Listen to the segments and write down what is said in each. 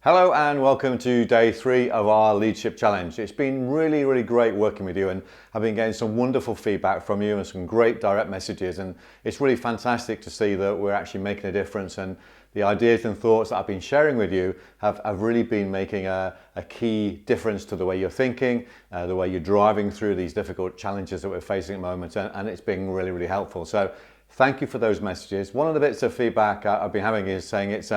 Hello and welcome to day 3 of our leadership challenge. It's been really great working with you, and I've been getting some wonderful feedback from you and some great direct messages, and it's really fantastic to see that we're actually making a difference, and the ideas and thoughts that I've been sharing with you have really been making a key difference to the way you're thinking, the way you're driving through these difficult challenges that we're facing at the moment, and it's been really helpful. So thank you for those messages. One of the bits of feedback I've been having is saying it's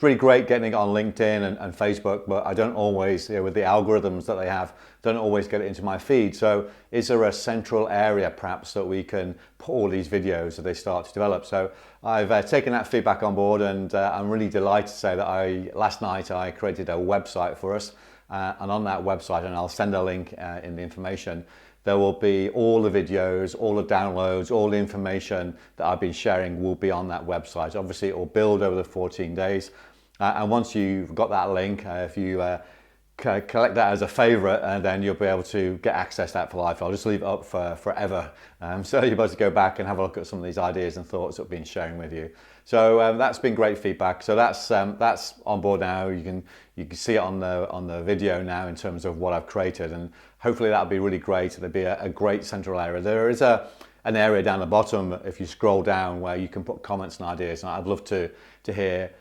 really great getting it on LinkedIn and Facebook, but I don't always, with the algorithms that they have, don't always get it into my feed. So is there a central area perhaps that we can put all these videos as they start to develop? So I've taken that feedback on board, and I'm really delighted to say that last night I created a website for us, and on that website, and I'll send a link in the information, there will be all the videos, all the downloads, all the information that I've been sharing will be on that website. Obviously it will build over the 14 days. And once you've got that link, if you collect that as a favorite, then you'll be able to get access to that for life. I'll just leave it up for forever. So you're able to go back and have a look at some of these ideas and thoughts that I've been sharing with you. So that's been great feedback. So that's on board now. You can see it on the video now in terms of what I've created, and hopefully that'll be really great. It'll be a great central area. There is an area down the bottom, if you scroll down, where you can put comments and ideas, and I'd love to hear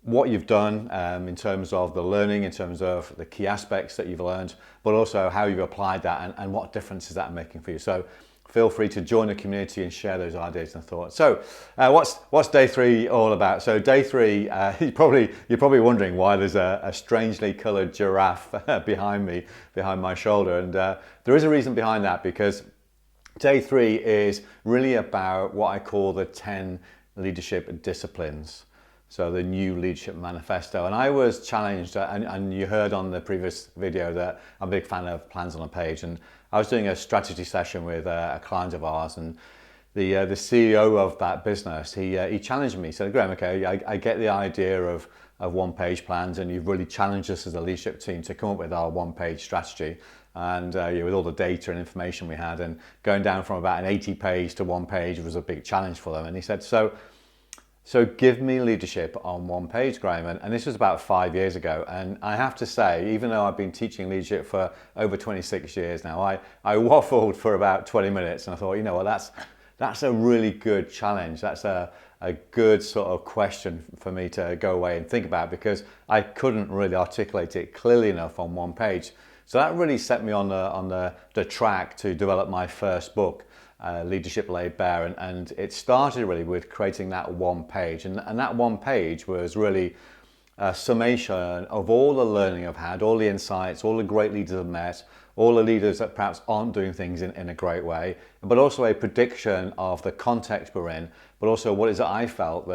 what you've done in terms of the learning, in terms of the key aspects that you've learned, but also how you've applied that and what difference is that making for you. So feel free to join the community and share those ideas and thoughts. So what's day 3 all about? So day 3, you're probably wondering why there's a strangely colored giraffe behind my shoulder, and there is a reason behind that, because day 3 is really about what I call the 10 leadership disciplines. So the new leadership manifesto. And I was challenged, and you heard on the previous video that I'm a big fan of plans on a page. And I was doing a strategy session with a client of ours, and the CEO of that business, he challenged me. He said, Graham, okay, I get the idea of one-page plans, and you've really challenged us as a leadership team to come up with our one-page strategy. And with all the data and information we had, and going down from about an 80-page to 1 page was a big challenge for them. And he said, so give me leadership on 1 page, Graham. And this was about 5 years ago. And I have to say, even though I've been teaching leadership for over 26 years now, I waffled for about 20 minutes, and I thought, you know what, that's a really good challenge. That's a good sort of question for me to go away and think about, because I couldn't really articulate it clearly enough on 1 page. So that really set me on the track to develop my first book, Leadership Laid Bare, and it started really with creating that 1 page, and that 1 page was really a summation of all the learning I've had, all the insights, all the great leaders I've met, all the leaders that perhaps aren't doing things in a great way, but also a prediction of the context we're in, but also what is it I feel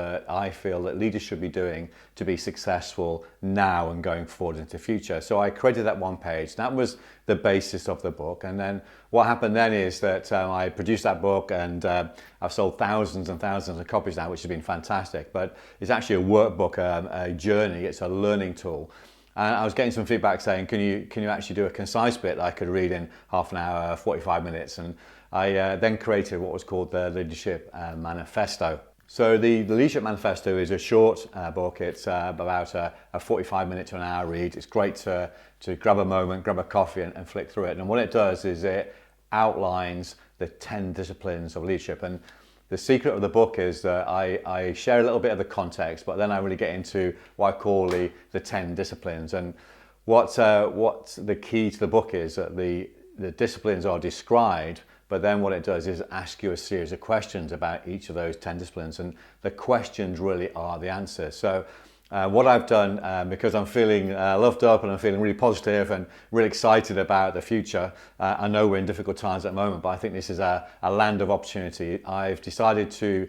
that leaders should be doing to be successful now and going forward into the future. So I created that 1 page. That was the basis of the book. And then what happened then is that I produced that book, and I've sold thousands and thousands of copies now, which has been fantastic. But it's actually a workbook, a journey. It's a learning tool. And I was getting some feedback saying, can you actually do a concise bit that I could read in half an hour, 45 minutes? And I then created what was called the Leadership Manifesto. So the Leadership Manifesto is a short book. It's about a 45-minute to an hour read. It's great to grab a moment, grab a coffee and flick through it. And what it does is it outlines the 10 disciplines of leadership. And the secret of the book is that I share a little bit of the context, but then I really get into what I call the 10 disciplines. And what the key to the book is that the disciplines are described, but then what it does is ask you a series of questions about each of those 10 disciplines, and the questions really are the answers. So what I've done, because I'm feeling loved up and I'm feeling really positive and really excited about the future. I know we're in difficult times at the moment, but I think this is a land of opportunity. I've decided to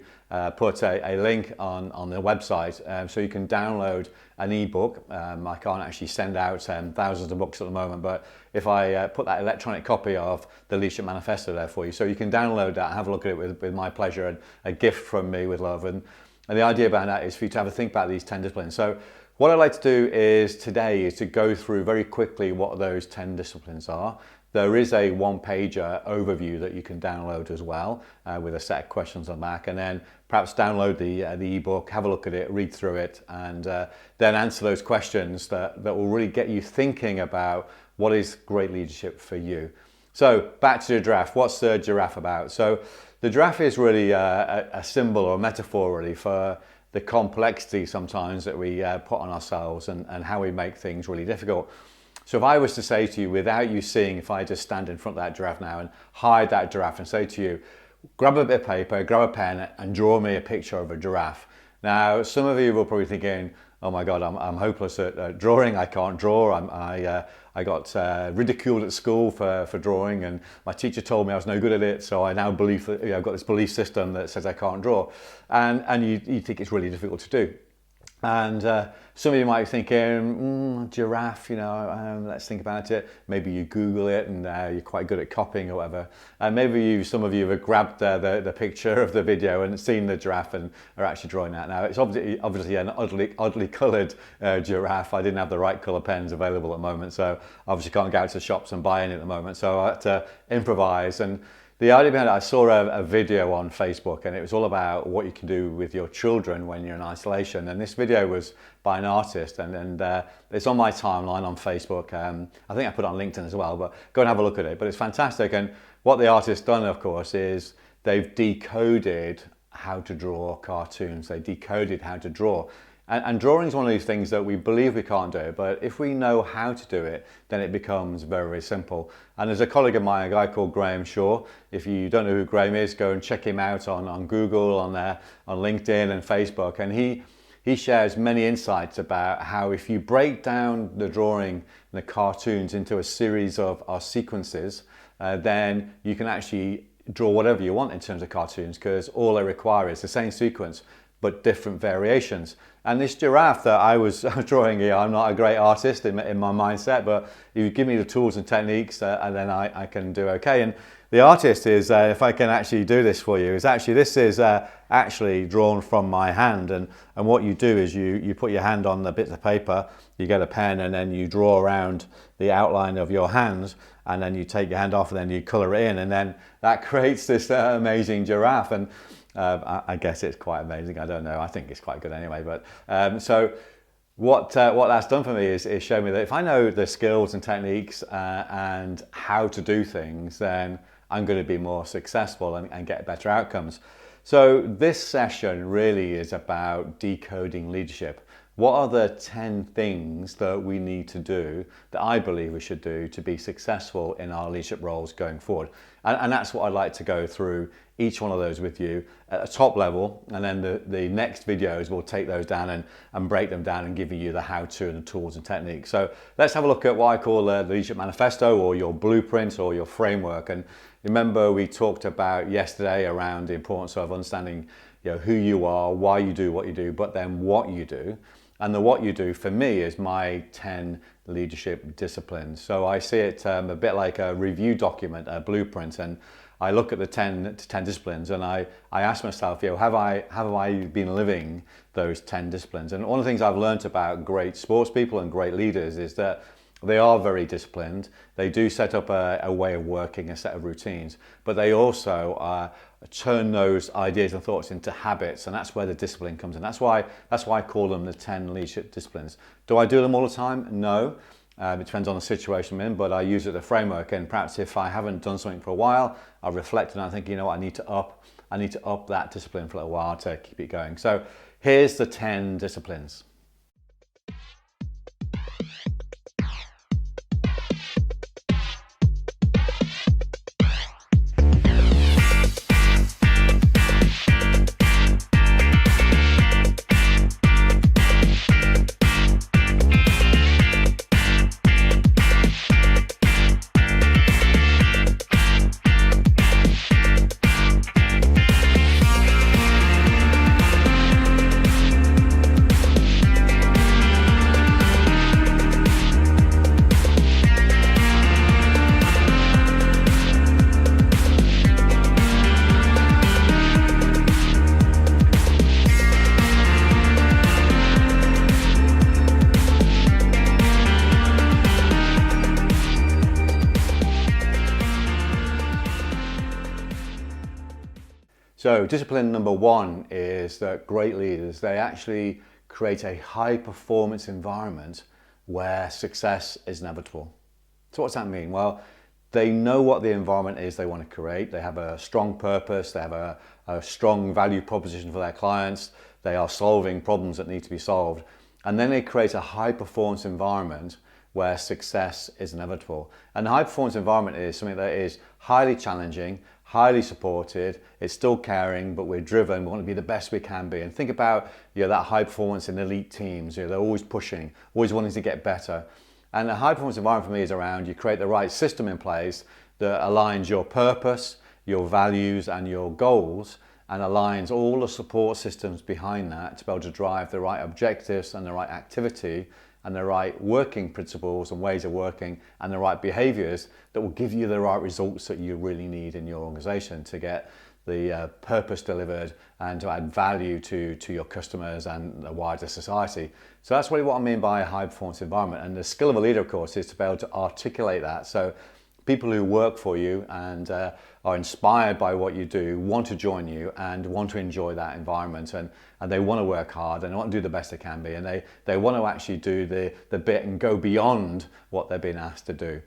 put a link on the website so you can download an ebook. I can't actually send out thousands of books at the moment, but if I put that electronic copy of the Leadership Manifesto there for you, so you can download that and have a look at it with my pleasure, and a gift from me with love. And the idea behind that is for you to have a think about these 10 disciplines. So what I'd like to do today is to go through very quickly what those 10 disciplines are. there is a one-pager overview that you can download as well, with a set of questions on the back, and then perhaps download the ebook, have a look at it, read through it, and then answer those questions that will really get you thinking about what is great leadership for you. So back to the giraffe. What's the giraffe about? So the giraffe is really a symbol or a metaphor really for the complexity sometimes that we put on ourselves and how we make things really difficult. So if I was to say to you, without you seeing, if I just stand in front of that giraffe now and hide that giraffe and say to you, grab a bit of paper, grab a pen and draw me a picture of a giraffe. Now, some of you will probably thinking, oh my God, I'm hopeless at drawing. I can't draw. I got ridiculed at school for drawing, and my teacher told me I was no good at it. So I now believe that I've got this belief system that says I can't draw, and you think it's really difficult to do. And some of you might be thinking, giraffe, let's think about it. Maybe you Google it and you're quite good at copying or whatever. And maybe some of you have grabbed the picture of the video and seen the giraffe and are actually drawing that. Now, it's obviously an oddly coloured giraffe. I didn't have the right colour pens available at the moment, so obviously can't go out to the shops and buy any at the moment. So I had to improvise. And the idea behind it, I saw a video on Facebook, and it was all about what you can do with your children when you're in isolation. And this video was by an artist, and it's on my timeline on Facebook. I think I put it on LinkedIn as well, but go and have a look at it. But it's fantastic. And what the artist's done, of course, is they've decoded how to draw cartoons. They decoded how to draw. And drawing is one of these things that we believe we can't do, but if we know how to do it, then it becomes very, very simple. And there's a colleague of mine, a guy called Graham Shaw. If you don't know who Graham is, go and check him out on Google, on LinkedIn and Facebook. And he shares many insights about how if you break down the drawing and the cartoons into a series of sequences, then you can actually draw whatever you want in terms of cartoons, because all they require is the same sequence, but different variations. And this giraffe that I was drawing here, I'm not a great artist in my mindset, but you give me the tools and techniques and then I can do okay. And the artist is, if I can actually do this for you, this is actually drawn from my hand. And what you do is you put your hand on the bits of paper, you get a pen, and then you draw around the outline of your hands, and then you take your hand off and then you colour it in, and then that creates this amazing giraffe. And I guess it's quite amazing. I don't know. I think it's quite good anyway. But so what that's done for me is show me that if I know the skills and techniques and how to do things, then I'm going to be more successful and get better outcomes. So this session really is about decoding leadership. What are the 10 things that we need to do, that I believe we should do to be successful in our leadership roles going forward? And that's what I'd like to go through each one of those with you at a top level, and then the next videos will take those down and break them down and give you the how-to and the tools and techniques. So let's have a look at what I call the Leadership Manifesto, or your blueprint, or your framework. And remember, we talked about yesterday around the importance of understanding who you are, why you do what you do, but then what you do. And the what you do for me is my 10 leadership disciplines. So I see it a bit like a review document, a blueprint, and I look at the 10 disciplines and I ask myself, have I been living those 10 disciplines? And one of the things I've learned about great sports people and great leaders is that they are very disciplined. They do set up a way of working, a set of routines, but they also turn those ideas and thoughts into habits, and that's where the discipline comes in. That's why I call them the 10 leadership disciplines. Do I do them all the time? No. It depends on the situation I'm in, but I use it as a framework. And perhaps if I haven't done something for a while, I reflect and I think, I need to up that discipline for a little while to keep it going. So here's the 10 disciplines. So discipline number one is that great leaders, they actually create a high performance environment where success is inevitable. So what's that mean? Well, they know what the environment is they want to create. They have a strong purpose. They have a strong value proposition for their clients. They are solving problems that need to be solved. And then they create a high performance environment where success is inevitable. And the high performance environment is something that is highly challenging, highly supported, it's still caring, but we're driven, we want to be the best we can be. And think about that high performance in elite teams, they're always pushing, always wanting to get better. And a high performance environment for me is around you create the right system in place that aligns your purpose, your values and your goals, and aligns all the support systems behind that to be able to drive the right objectives and the right activity and the right working principles and ways of working and the right behaviours that will give you the right results that you really need in your organisation to get the purpose delivered and to add value to your customers and the wider society. So that's really what I mean by a high performance environment. And the skill of a leader, of course, is to be able to articulate that. So people who work for you and are inspired by what you do want to join you and want to enjoy that environment, and they want to work hard and they want to do the best they can be, and they want to actually do the bit and go beyond what they're being asked to do.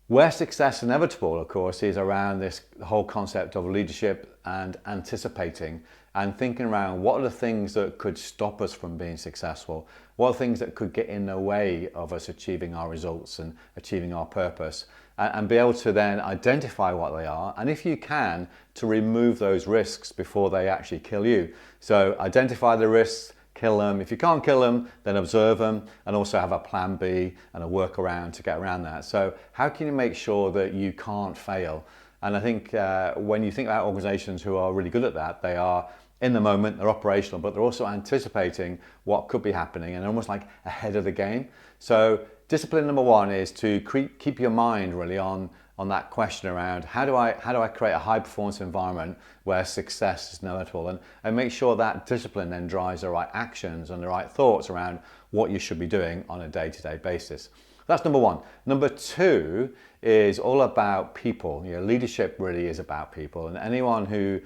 Where success is inevitable, of course, is around this whole concept of leadership and anticipating and thinking around what are the things that could stop us from being successful, what are the things that could get in the way of us achieving our results and achieving our purpose, and be able to then identify what they are, and if you can, to remove those risks before they actually kill you. So identify the risks, kill them. If you can't kill them, then observe them and also have a plan B and a workaround to get around that. So how can you make sure that you can't fail? And I think when you think about organizations who are really good at that, they are in the moment, they're operational, but they're also anticipating what could be happening and they're almost like ahead of the game. So discipline number one is to keep your mind really on that question around how do I create a high performance environment where success is inevitable, and make sure that discipline then drives the right actions and the right thoughts around what you should be doing on a day-to-day basis. That's number one. Number two is all about people. Leadership really is about people, and anyone who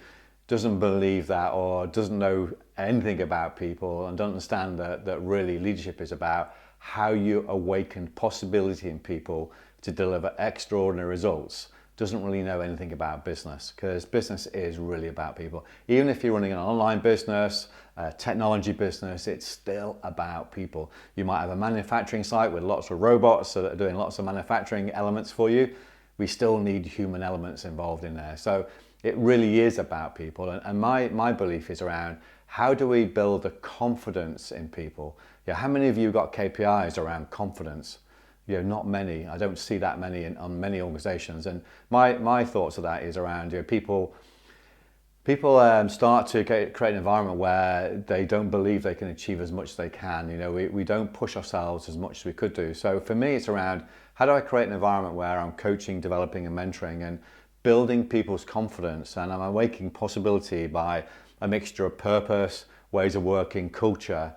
doesn't believe that or doesn't know anything about people and don't understand that really leadership is about how you awaken possibility in people to deliver extraordinary results doesn't really know anything about business, because business is really about people. Even if you're running an online business, a technology business, it's still about people. You might have a manufacturing site with lots of robots that are doing lots of manufacturing elements for you. We still need human elements involved in there. So it really is about people. And my belief is around how do we build the confidence in people? How many of you got KPIs around confidence? Not many. I don't see that many on many organizations. And my thoughts of that is around people start to create an environment where they don't believe they can achieve as much as they can. We don't push ourselves as much as we could do. So for me, it's around how do I create an environment where I'm coaching, developing and mentoring and building people's confidence, and I'm awakening possibility by a mixture of purpose, ways of working, culture,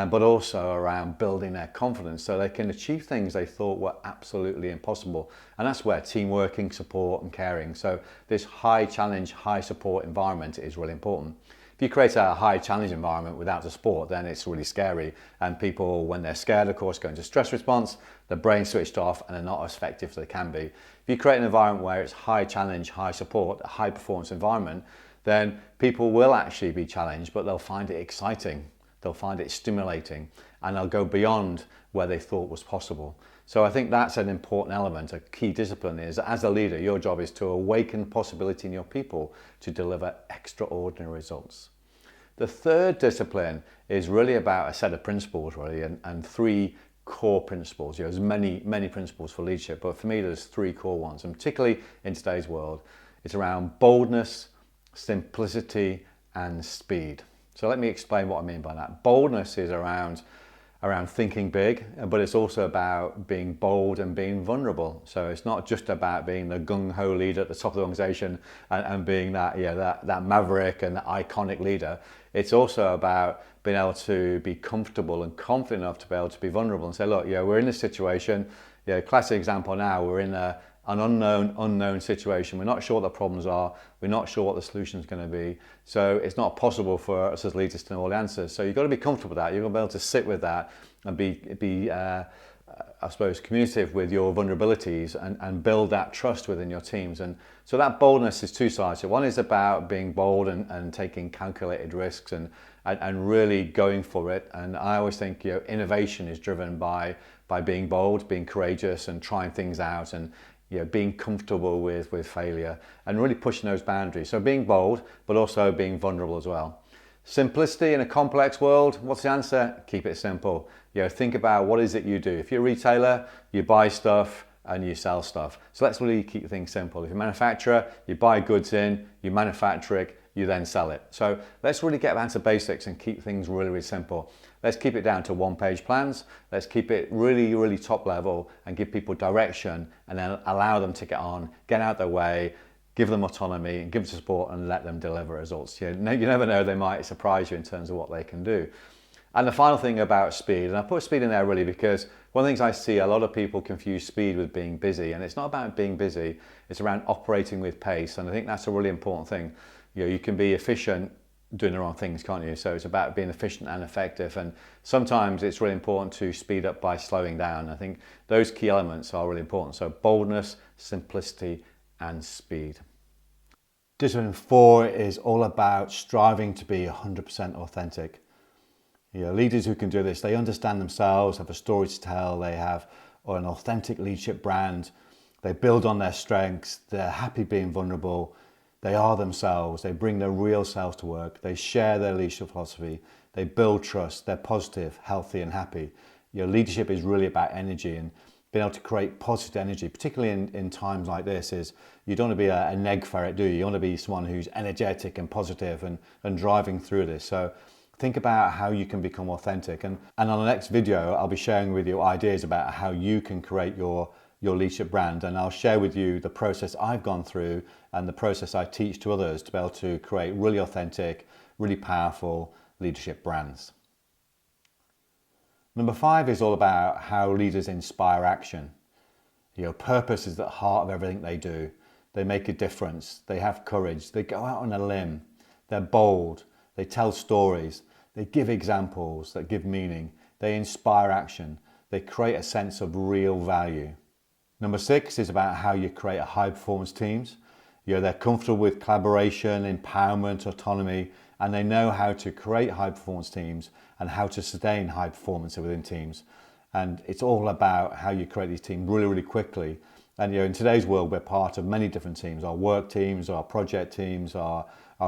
but also around building their confidence so they can achieve things they thought were absolutely impossible. And that's where teamworking, support and caring. So this high challenge, high support environment is really important. If you create a high challenge environment without the support, then it's really scary. And people, when they're scared, of course, go into stress response, the brain switched off and they're not as effective as they can be. If you create an environment where it's high challenge, high support, a high performance environment, then people will actually be challenged, but they'll find it exciting. They'll find it stimulating and they'll go beyond where they thought was possible. So I think that's an important element. A key discipline is, as a leader, your job is to awaken possibility in your people to deliver extraordinary results. The third discipline is really about a set of principles really, and three core principles. There's many principles for leadership, but for me there's three core ones, and particularly in today's world, it's around boldness, simplicity and speed. So let me explain what I mean by that. Boldness is around thinking big, but it's also about being bold and being vulnerable. So it's not just about being the gung-ho leader at the top of the organization and being that maverick and that iconic leader. It's also about being able to be comfortable and confident enough to be able to be vulnerable and say, look, we're in this situation. Classic example now, we're in a an unknown situation. We're not sure what the problems are. We're not sure what the solution is going to be. So it's not possible for us as leaders to know all the answers. So you've got to be comfortable with that. You've got to be able to sit with that and be I suppose, communicative with your vulnerabilities and build that trust within your teams. And so that boldness is two sides. So one is about being bold and taking calculated risks and really going for it. And I always think, innovation is driven by being bold, being courageous and trying things out and being comfortable with failure and really pushing those boundaries. So being bold, but also being vulnerable as well. Simplicity in a complex world, what's the answer? Keep it simple. Think about what is it you do. If you're a retailer, you buy stuff and you sell stuff. So let's really keep things simple. If you're a manufacturer, you buy goods in, you manufacture it, you then sell it. So let's really get down to basics and keep things really, really simple. Let's keep it down to one-page plans. Let's keep it really, really top level and give people direction and then allow them to get on, get out their way, give them autonomy and give them support and let them deliver results. You never know, they might surprise you in terms of what they can do. And the final thing about speed, and I put speed in there really because one of the things I see, a lot of people confuse speed with being busy, and it's not about being busy, it's around operating with pace, and I think that's a really important thing. You can be efficient doing the wrong things, can't you? So it's about being efficient and effective, and sometimes it's really important to speed up by slowing down. I think those key elements are really important. So boldness, simplicity, and speed. Discipline 4 is all about striving to be 100% authentic. Leaders who can do this, they understand themselves, have a story to tell, they have an authentic leadership brand, they build on their strengths, they're happy being vulnerable, they are themselves, they bring their real selves to work, they share their leadership philosophy, they build trust, they're positive, healthy and happy. Leadership is really about energy, and being able to create positive energy, particularly in times like this, is you don't want to be a neg ferret, do you? You want to be someone who's energetic and positive and driving through this. So think about how you can become authentic. And on the next video, I'll be sharing with you ideas about how you can create your leadership brand. And I'll share with you the process I've gone through and the process I teach to others to be able to create really authentic, really powerful leadership brands. Number 5 is all about how leaders inspire action. Purpose is at the heart of everything they do. They make a difference. They have courage. They go out on a limb. They're bold. They tell stories. They give examples that give meaning. They inspire action. They create a sense of real value. Number 6 is about how you create high performance teams. They're comfortable with collaboration, empowerment, autonomy, and they know how to create high performance teams and how to sustain high performance within teams. And it's all about how you create these teams really, really quickly. And in today's world, we're part of many different teams, our work teams, our project teams, our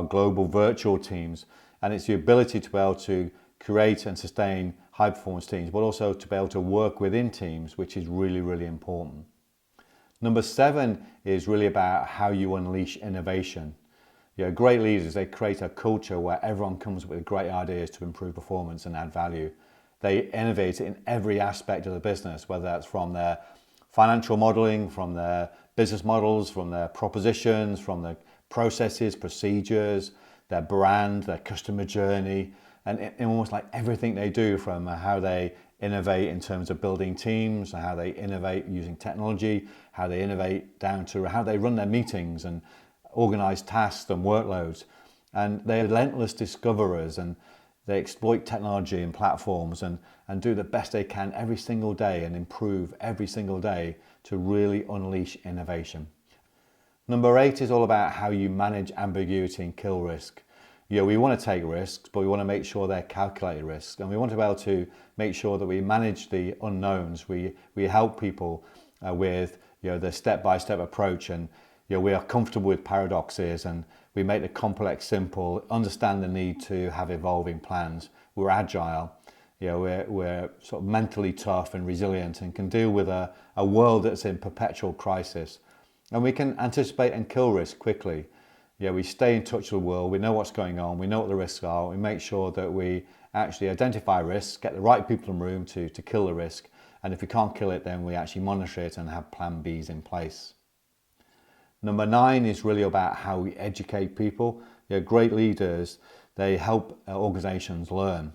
global virtual teams. And it's the ability to be able to create and sustain high performance teams, but also to be able to work within teams, which is really, really important. Number 7 is really about how you unleash innovation. Great leaders, they create a culture where everyone comes up with great ideas to improve performance and add value. They innovate in every aspect of the business, whether that's from their financial modeling, from their business models, from their propositions, from their processes, procedures, their brand, their customer journey, and in almost like everything they do, from how they innovate in terms of building teams, how they innovate using technology, how they innovate down to how they run their meetings and organize tasks and workloads. And they're relentless discoverers, and they exploit technology and platforms and do the best they can every single day and improve every single day to really unleash innovation. Number 8 is all about how you manage ambiguity and kill risk. We want to take risks, but we want to make sure they're calculated risks, and we want to be able to make sure that we manage the unknowns. We help people with the step-by-step approach, and we are comfortable with paradoxes, and we make the complex simple, understand the need to have evolving plans. We're agile, we're sort of mentally tough and resilient and can deal with a world that's in perpetual crisis. And we can anticipate and kill risk quickly. We stay in touch with the world, we know what's going on, we know what the risks are, we make sure that we actually identify risks, get the right people in the room to kill the risk, and if we can't kill it, then we actually monitor it and have plan Bs in place. Number 9 is really about how we educate people. Great leaders, they help organizations learn.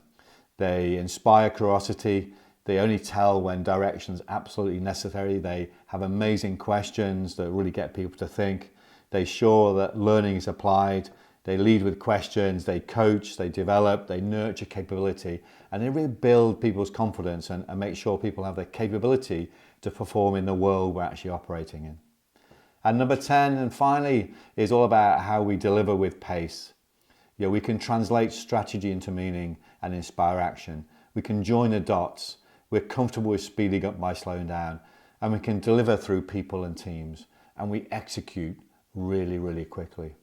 They inspire curiosity, They only tell when direction's absolutely necessary. They have amazing questions that really get people to think. They ensure that learning is applied. They lead with questions, they coach, they develop, they nurture capability, and they really build people's confidence and make sure people have the capability to perform in the world we're actually operating in. And number 10, and finally, is all about how we deliver with pace. You know, we can translate strategy into meaning and inspire action. We can join the dots. We're comfortable with speeding up by slowing down, and we can deliver through people and teams, and we execute really, really quickly.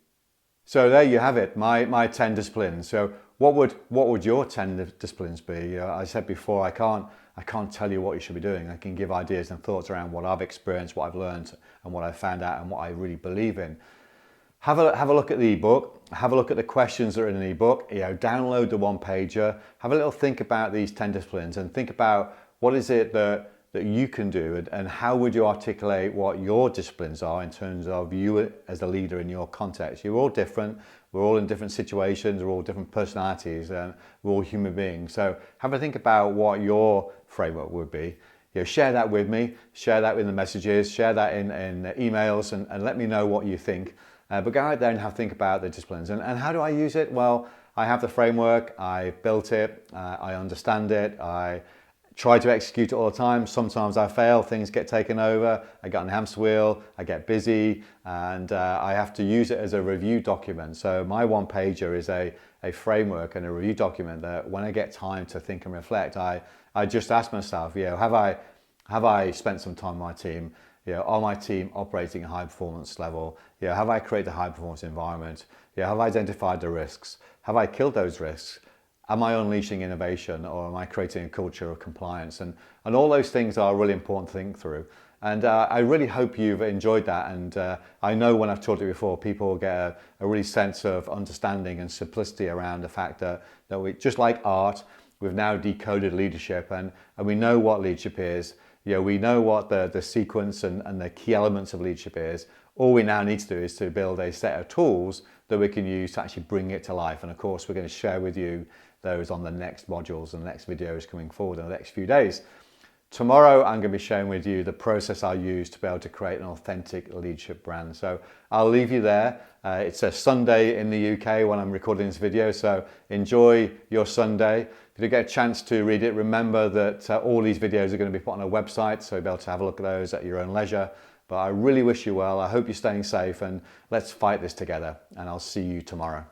So there you have it, my 10 disciplines. So what would your 10 disciplines be? I said before, I can't tell you what you should be doing. I can give ideas and thoughts around what I've experienced, what I've learned, and what I've found out, and what I really believe in. Have a look at the ebook. Have a look at the questions that are in the ebook. You know, download the one pager. Have a little think about these 10 disciplines and think about what is it that you can do, and how would you articulate what your disciplines are in terms of you as a leader in your context. You're all different. We're all in different situations. We're all different personalities, and we're all human beings. So have a think about what your framework would be. You know, share that with me. Share that in the messages. Share that in emails, and let me know what you think. But go out there and think about the disciplines. And how do I use it? Well, I have the framework. I built it. I understand it. I try to execute it all the time. Sometimes I fail, things get taken over, I get on the hamster wheel, I get busy, and I have to use it as a review document. So my one pager is a framework and a review document that when I get time to think and reflect, I just ask myself, you know, have I spent some time with my team? You know, are my team operating at a high performance level? You know, have I created a high performance environment? You know, have I identified the risks? Have I killed those risks? Am I unleashing innovation, or am I creating a culture of compliance? And all those things are really important to think through. And I really hope you've enjoyed that. And I know when I've taught it before, people will get a really sense of understanding and simplicity around the fact that we, just like art, we've now decoded leadership, and we know what leadership is. You know, we know what the sequence and the key elements of leadership is. All we now need to do is to build a set of tools that we can use to actually bring it to life. And of course, we're going to share with you those on the next modules and the next videos coming forward in the next few days. Tomorrow, I'm going to be sharing with you the process I use to be able to create an authentic leadership brand. So I'll leave you there. It's a Sunday in the UK when I'm recording this video, so enjoy your Sunday. If you get a chance to read it, remember that all these videos are going to be put on our website, so you'll be able to have a look at those at your own leisure. But I really wish you well. I hope you're staying safe, and let's fight this together, and I'll see you tomorrow.